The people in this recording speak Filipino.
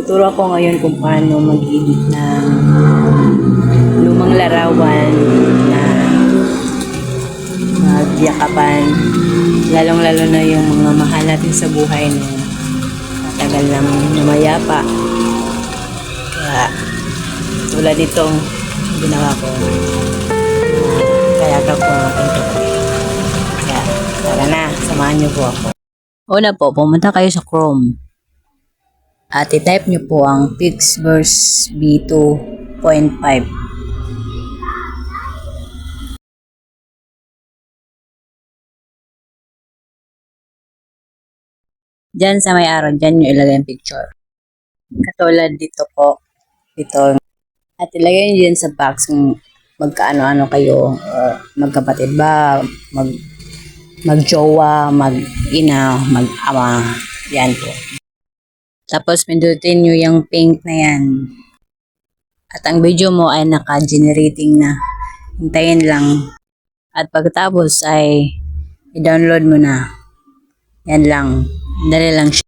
Tuturo ako ngayon kung paano mag-edit ng lumang larawan na magyakapan. Lalong-lalo na yung mga mahal natin sa buhay na matagal nang namayapa. Kaya, tulad itong ginawa ko. Kaya ka po ang aking kapatid. Kaya, tara na, samahan niyo po ako. Una po, pumunta kayo sa Chrome. At i-type nyo po ang Pixverse V2.5. Diyan sa may arrow, dyan nyo ilagay yung picture. Katulad dito po, dito. At ilagay nyo dyan sa box kung magkaano-ano kayo, or magkapatid ba, magjowa, mag-ina, mag-ama, yan po. Tapos pindutin nyo yung pink na yan. At ang video mo ay naka-generating na. Hintayin lang. At pagkatapos ay i-download mo na. Yan lang. Dali lang siya.